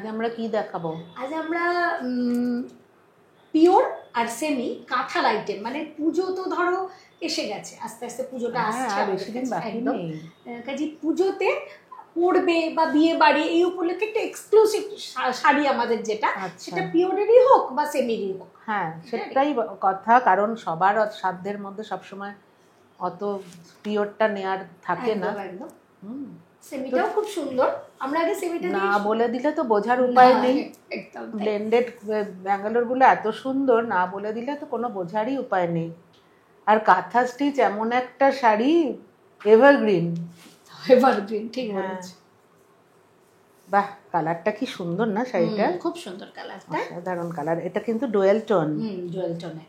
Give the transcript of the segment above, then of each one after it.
আজ আমরা কি দেখাবো? আজ আমরা পিওর আর সেমি কাঁথার আইটেম, মানে পুজো তো ধরো এসে গেছে, আস্তে আস্তে পুজোটা আসছে, বেশি দিন বাকি নেই। কাজে পুজোতে পড়বে বা বিয়ে বাড়ি এই উপলক্ষে একটা এক্সক্লুসিভ শাড়ি আমাদের যেটা, সেটা পিওরেরই হোক বা সেমিরই হোক। হ্যাঁ, সেটাই কথা, কারণ সবার সাধ্যের মধ্যে সবসময় অত পিওরটা নেয়ার থাকে না। একদম। সেমিটাও খুব সুন্দর, আমরা আগে সেমিটা না বলে দিলে তো বোঝার উপায় নেই। ব্লেন্ডেড ব্যাঙ্গালোর গুলো এত সুন্দর, না বলে দিলে তো কোনো বোঝারই উপায় নেই। আর কাঁথা স্টিচ এমন একটা শাড়ি, এভারগ্রিন। ঠিক বলেছ। বাহ, কালারটা কি সুন্দর না শাড়িটা, খুব সুন্দর কালারটা, সাধারণ কালার। এটা কিন্তু ডুয়েল টোন। ডুয়েল টোনে।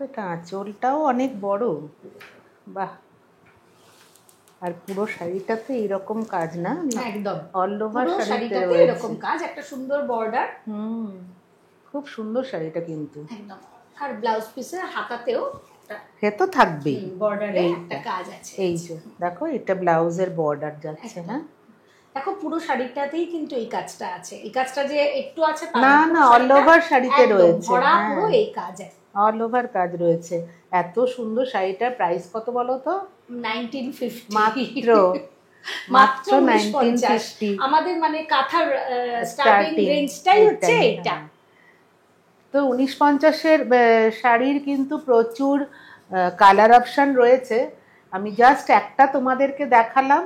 এটা আঁচলটাও অনেক বড়, বাহ। আর পুরো শাড়িটাতে এরকম কাজ না? একদম অল ওভার শাড়িটাতে এরকম কাজ, একটা সুন্দর বর্ডার। খুব সুন্দর শাড়িটা কিন্তু একদম। আর ব্লাউজ পিসের হাতাতেও হে তো থাকবেই বর্ডারে একটা কাজ আছে। এই যে দেখো, এটা ব্লাউজের বর্ডার যাচ্ছে। হ্যাঁ দেখো, পুরো শাড়িটাতেই কিন্তু এই কাজটা আছে। এই কাজটা যে একটু আছে না, না, অল ওভার শাড়িতে রয়েছে, পুরো এই কাজ অল ওভার কাজ রয়েছে। এত সুন্দর শাড়িটার প্রাইস কত বলো তো? 1950 মাত্র 1950। আমাদের মানে কাঁথার স্টার্টিং রেঞ্জটাই হচ্ছে এটা। তো 1950-এর শাড়ির কিন্তু প্রচুর কালার অপশন রয়েছে। আমি জাস্ট একটা তোমাদেরকে দেখালাম।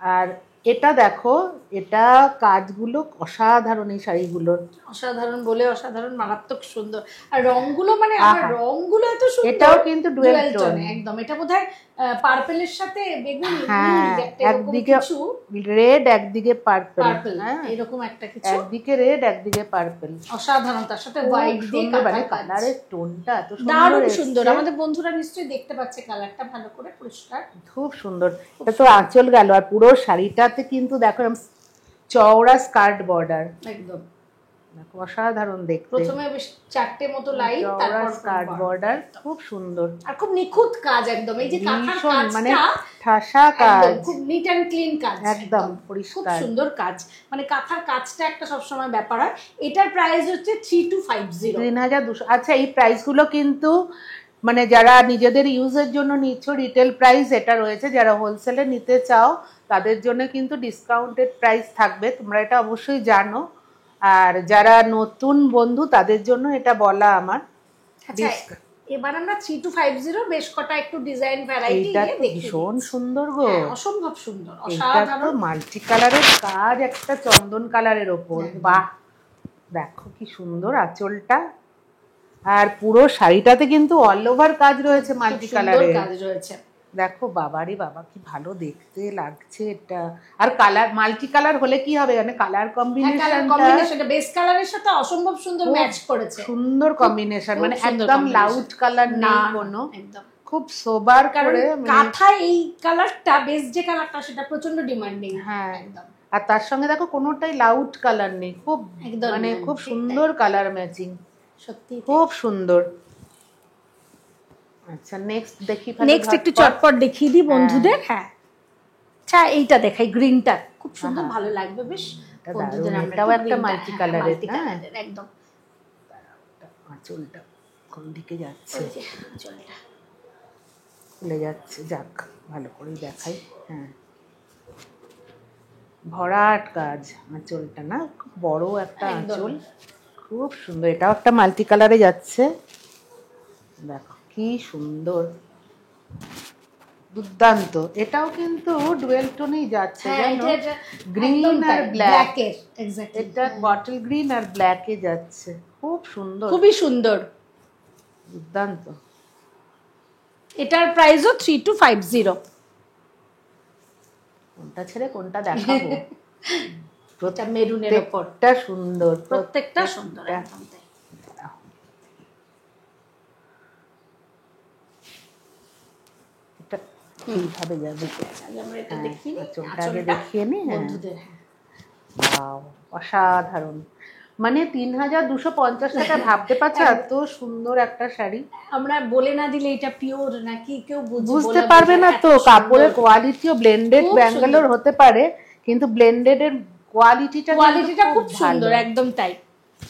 আর এটা দেখো, এটা কাজগুলো অসাধারণ, এই শাড়িগুলোর অসাধারণ বলে অসাধারণ, মারাত্মক সুন্দর। আর রংগুলো, মানে আমার রংগুলো এত সুন্দর। এটাও কিন্তু ডুয়েল টোন একদম। এটা বোধহয় পার্পলের সাথে বেগুনি, একদিকে রেড একদিকে পার্পল, এরকম একটা কিছু, একদিকে রেড একদিকে পার্পল, অসাধারণ। তার সাথে হোয়াইট দিয়ে কালারের টোনটা এত দারুণ সুন্দর। আমাদের বন্ধুরা নিশ্চয়ই দেখতে পাচ্ছে কালারটা ভালো করে, পরিষ্কার, খুব সুন্দর। এটা তো আঁচল গেল। আর পুরো শাড়িটাতে কিন্তু দেখো চওড়া স্কার্ট বর্ডার, একদম অসাধারণ দেখতে। প্রথমে বেশ চারটে মতো লাইন, তারপর স্কার্ট বর্ডার, খুব সুন্দর আর খুব নিখুঁত কাজ একদম। এই যে কাঁথার কাজটা মানে ঠাসা কাজ, খুব নিট এন্ড ক্লিন কাজ, একদম পরিষ্কার, খুব সুন্দর কাজ। মানে কাঁথার কাজটা একটা সবসময় ব্যাপার হয়। এটার প্রাইস হচ্ছে 3250, 3200। আচ্ছা, এই প্রাইসগুলো কিন্তু মানে যারা নিজেদের ইউজের জন্য নিচ্ছ রিটেল প্রাইস এটা রয়েছে, যারা হোলসেলে নিতে চাও তাদের জন্য কিন্তু ডিসকাউন্টেড প্রাইস থাকবে, তোমরা এটা অবশ্যই জানো। আর যারা নতুন বন্ধু তাদের জন্য এটা বলা আমার। এবার আমরা 3250 বেশ কটা একটু ডিজাইন ভ্যারাইটি দেখি। ভীষণ সুন্দর গো, অসম্ভব সুন্দর, অসাধারণ মাল্টি কালারের কাজ, একটা চন্দন কালারের ওপর। বাহ, দেখো কি সুন্দর আঁচলটা। আর পুরো শাড়িটাতে কিন্তু অল ওভার কাজ রয়েছে, মাল্টি কালারের কাজ রয়েছে। দেখো, বাবারে বাবা, কি ভালো দেখতে লাগছে এটা। আর কালার মাল্টি কালার হলে কি হবে, মানে কালার কম্বিনেশনটা বেস কালারের সাথে অসম্ভব সুন্দর ম্যাচ করেছে, সুন্দর কম্বিনেশন। মানে একদম লাউড কালার নেই কোনো, একদম খুব সোবার করে। কাঁথায় এই কালারটা, বেস যে কালারটা, সেটা প্রচন্ড ডিমান্ডিং। হ্যাঁ, একদম। আর তার সঙ্গে দেখো কোনোটাই লাউড কালার নেই, খুব মানে খুব সুন্দর কালার ম্যাচিং, সত্যি খুব সুন্দর। আচ্ছা, নেক্সট দেখি, নেক্সট একটু চটপট দেখিয়ে দিই বন্ধুদের। হ্যাঁ, আচ্ছা, এইটা দেখাই, গ্রিনটা খুব সুন্দর, ভালো লাগবে বেশ বন্ধুদের। এটাও একটা মাল্টি কালারের, একদম। আঁচলটা কোন দিকে যাচ্ছে, আঁচলটা খুলে যাচ্ছে, যাক ভালো করে দেখাই। হ্যাঁ, ভরাট কাজ আঁচলটা, না খুব বড় একটা আঁচল, খুব সুন্দর। এটাও একটা মাল্টি কালারে যাচ্ছে, দেখো কি সুন্দর, দুর্দান্ত। এটাও কিন্তু ডুয়েল টোনেই যাচ্ছে, জানো, গ্রিন আর ব্ল্যাক। এটা বটল গ্রিন আর ব্ল্যাকে যাচ্ছে, খুব সুন্দর, খুবই সুন্দর, দুর্দান্ত। এটার প্রাইসও 3250। কোনটা ছেড়ে কোনটা দেখাবো? এটা মেরুনের উপর, সুন্দর, প্রত্যেকটা সুন্দর, একদম তাই। কিভাবে যাবে, আমরা এটা দেখি, চোখটা আগে দেখিয়ে নি বন্ধুদের। অসাধারণ, মানে 3250 টাকা, ভাবতে পারছো এত সুন্দর একটা শাড়ি। আমরা বলে না দিলে এটা পিওর নাকি কেউ বুঝতে পারবে না তো। কাপড়ের কোয়ালিটিও ব্লেন্ডেড ব্যাঙ্গালোর হতে পারে, কিন্তু ব্লেন্ডেড এর কোয়ালিটিটা খুব সুন্দর, একদম তাই।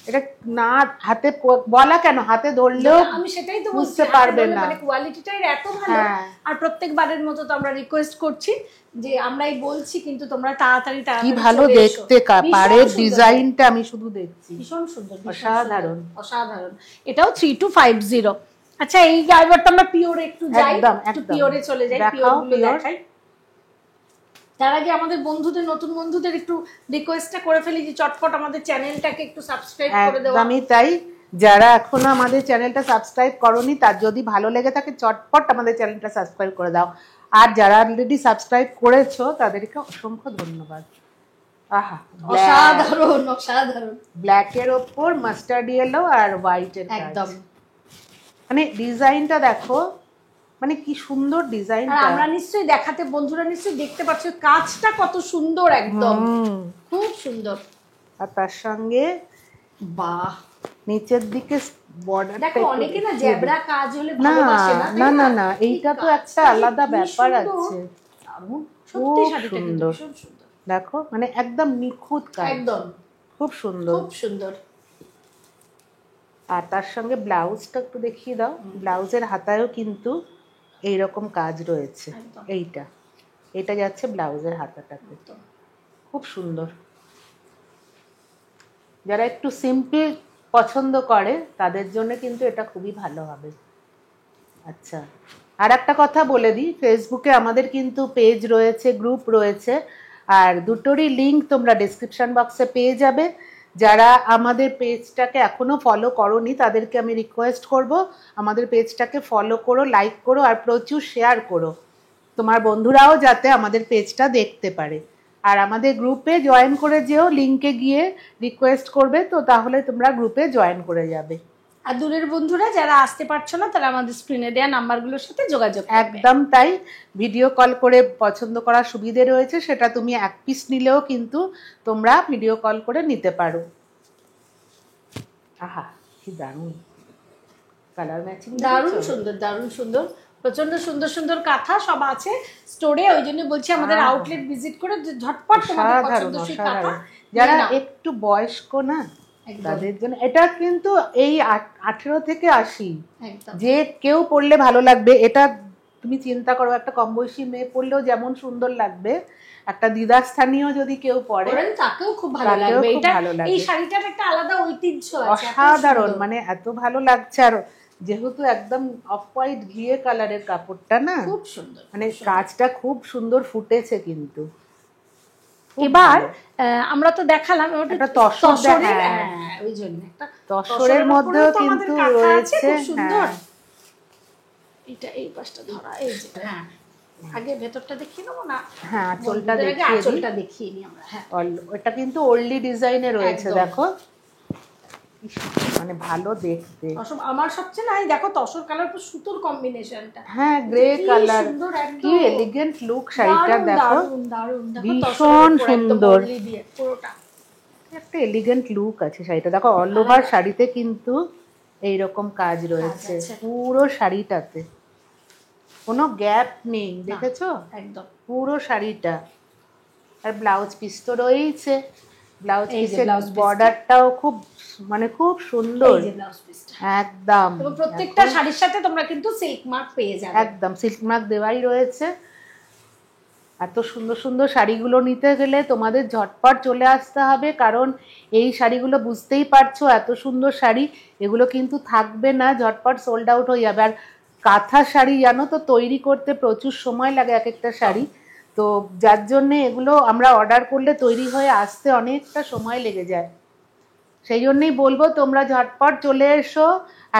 এটা না হাতে বলা কেন, হাতে ধরলেও আমি সেটাই তো বুঝতে পারবে না, মানে কোয়ালিটিটাই এত ভালো। আর প্রত্যেকবারের মতো তো আমরা রিকোয়েস্ট করছি যে আমরাই বলছি, কিন্তু তোমরা তাড়াতাড়ি কি ভালো দেখতে, পাড়ের ডিজাইনটা আমি শুধু দেখছি, ভীষণ সুন্দর, অসাধারণ অসাধারণ। এটাও 3250। আচ্ছা, এই এবারটা আমরা পিওরে একটু যাই, একটু পিওরে চলে যাই, পিওর গুলো দেখাই। তার আগে আমাদের বন্ধুদের, নতুন বন্ধুদের একটু রিকোয়েস্টটা করে ফেলি যে চটপট আমাদের চ্যানেলটাকে একটু সাবস্ক্রাইব করে দেওয়া। একদমই তাই, যারা এখনো আমাদের চ্যানেলটা সাবস্ক্রাইব করনি, তার যদি ভালো লেগে থাকে চটপট আমাদের চ্যানেলটা সাবস্ক্রাইব করে দাও। আর যারা অলরেডি সাবস্ক্রাইব করেছো তাদেরকে অসংখ্য ধন্যবাদ। আহা, অসাধারণ অসাধারণ। ব্ল্যাকের ওপর মাস্টার্ড ইয়েলো আর হোয়াইটের, একদম মানে ডিজাইনটা দেখো, মানে কি সুন্দর ডিজাইন। আমরা নিশ্চয়ই দেখাতে, বন্ধুরা নিশ্চয়ই দেখতে পাচ্ছ কাজটা কত সুন্দর, একদম খুব সুন্দর। আর তার সঙ্গে বাহ, নিচের দিকে বর্ডার, দেখো অনেকে না জেব্রা কাজ হলে ভালোবাসে না। না না না, এইটা তো একটা আলাদা ব্যাপার আছে। দারুণ, সত্যি শাড়িটা কিন্তু ভীষণ সুন্দর। দেখো মানে একদম নিখুঁত কাজ, একদম খুব সুন্দর, খুব সুন্দর। আর তার সঙ্গে ব্লাউজটা একটু দেখিয়ে দাও। ব্লাউজের হাতায়ও কিন্তু এইরকম কাজ রয়েছে। এইটা যাচ্ছে ব্লাউজের হাতাটাতে, খুব সুন্দর। যারা একটু সিম্পল পছন্দ করে তাদের জন্য কিন্তু এটা খুবই ভালো হবে। আচ্ছা, আর একটা কথা বলে দিই, ফেসবুকে আমাদের কিন্তু পেজ রয়েছে, গ্রুপ রয়েছে, আর দুটোরই লিঙ্ক তোমরা ডেসক্রিপশন বক্সে পেয়ে যাবে। যারা আমাদের পেজটাকে এখনো ফলো করোনি তাদেরকে আমি রিকোয়েস্ট করব, আমাদের পেজটাকে ফলো করো, লাইক করো, আর প্রচুর শেয়ার করো, তোমার বন্ধুরাও যাতে আমাদের পেজটা দেখতে পারে। আর আমাদের গ্রুপে জয়েন করে যেও, লিঙ্কে গিয়ে রিকোয়েস্ট করবে, তো তাহলে তোমরা গ্রুপে জয়েন করে যাবে। আর দূরের বন্ধুরা যারা আসতে পারছো না, তারা আমাদের স্ক্রিনে দেওয়া নাম্বারগুলোর সাথে যোগাযোগ করবে। একদম তাই, ভিডিও কল করে পছন্দ করার সুবিধে রয়েছে, সেটা তুমি এক পিস নিলেও কিন্তু তোমরা ভিডিও কল করে নিতে পারো। আহা, কি দারুণ কালার ম্যাচিং, দারুণ সুন্দর, দারুণ সুন্দর, প্রচন্ড সুন্দর সুন্দর কাঁথা সব আছে স্টোরে। ওই জন্য বলছি আমাদের আউটলেট ভিজিট করে ঝটপট তোমাদের পছন্দসই কাঁথা। যারা একটু বয়স্ক না তাদের জন্য এটা কিন্তু এই 18 থেকে 80 যে কেউ পরলে ভালো লাগবে। এটা তুমি চিন্তা করো, একটা কম বয়সী মেয়ে পরলেও যেমন সুন্দর লাগবে, একটা দিদাস্থানীয় যদি কেউ পরে তাকেও খুব ভালো লাগবে। এটা এই শাড়িটার একটা আলাদা ঐতিহ্য আছে, অসাধারণ, মানে এত ভালো লাগছে। আর যেহেতু একদম অফ হোয়াইট ঘিয়ে কালারের কাপড়টা না, খুব সুন্দর, মানে কাজটা খুব সুন্দর ফুটেছে কিন্তু। এবার আমরা তো দেখালাম একটা তসরের, ওই জন্য একটা তসরের মধ্যেও কিন্তু রয়েছে সুন্দর। এটা এই পাশটা ধরা, এই যে হ্যাঁ, আগে ভেতরটা দেখিয়ে নেবো না? হ্যাঁ, আঁচলটা দেখিয়ে নিই আমরা। হ্যাঁ, এটা কিন্তু ওল্ডি ডিজাইনে রয়েছে, দেখো মানে ভালো দেখতে। আমার সবচেয়ে নাই দেখো তসর কালার তো সুতোর কম্বিনেশনটা, হ্যাঁ গ্রে কালার, কি এলিগেন্ট লুক শাড়িটা, দেখো ভীষণ সুন্দর, পুরোটা একটা এলিগেন্ট লুক আছে শাড়িটা। দেখো অল ওভার শাড়িতে কিন্তু এইরকম কাজ রয়েছে, পুরো শাড়িটাতে কোনো গ্যাপ নেই, দেখেছো একদম পুরো শাড়িটা। আর ব্লাউজ পিস তো রয়েছে, ব্লাউজ পিসের বর্ডারটাও খুব মানে খুব সুন্দর, একদম প্রত্যেকটা শাড়ির সাথে তোমরা কিন্তু সিল্ক মার্ক পেয়ে যাবে, একদম সিল্ক মার্ক দেওয়াই রয়েছে। এত সুন্দর সুন্দর শাড়িগুলো নিতে গেলে তোমাদের ঝটপট চলে আসতে হবে, কারণ এই শাড়িগুলো বুঝতেই পারছো এত সুন্দর শাড়ি, এগুলো কিন্তু থাকবে না, ঝটপট সোল্ড আউট হয়ে যাবে। আর কাঁথা শাড়ি জানো তো তৈরি করতে প্রচুর সময় লাগে এক একটা শাড়ি, তো যার জন্যে এগুলো আমরা অর্ডার করলে তৈরি হয়ে আসতে অনেকটা সময় লেগে যায়। সেই জন্যই বলবো তোমরা ঝটপট চলে এসো,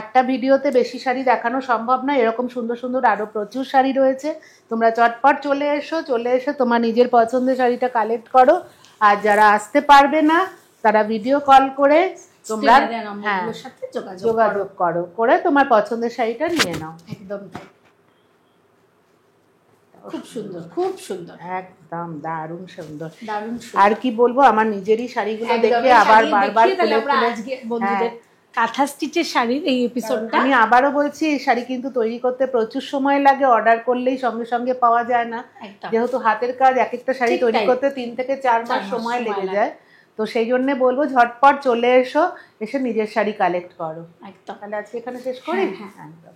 একটা ভিডিওতে বেশি শাড়ি দেখানো সম্ভব না, এরকম সুন্দর সুন্দর আরও প্রচুর শাড়ি রয়েছে, তোমরা চটপট চলে এসো তোমার নিজের পছন্দের শাড়িটা কালেক্ট করো। আর যারা আসতে পারবে না তারা ভিডিও কল করে তোমরা সাথে যোগাযোগ করো, করে তোমার পছন্দের শাড়িটা নিয়ে নাও। একদম তাই, খুব সুন্দর, খুব সুন্দর, একদম দারুণ সুন্দর, দারুণ। আর কি বলবো, আমার নিজেরই শাড়িগুলো দেখে আবার বারবার খুলে খুলে কাঁথা স্টিচের শাড়ির এই এপিসোডটা। আমি আবারও বলছি, এই শাড়ি কিন্তু তৈরি করতে প্রচুর সময় লাগে, অর্ডার করলেই সঙ্গে সঙ্গে পাওয়া যায় না, যেহেতু হাতের কাজ। এক একটা শাড়ি তৈরি করতে 3 থেকে 4 মাস সময় লেগে যায়। তো সেই জন্য বলবো ঝটপট চলে এসো, এসে নিজের শাড়ি কালেক্ট করো। একদম। তাহলে আজকে এখানে শেষ করি। হ্যাঁ, একদম।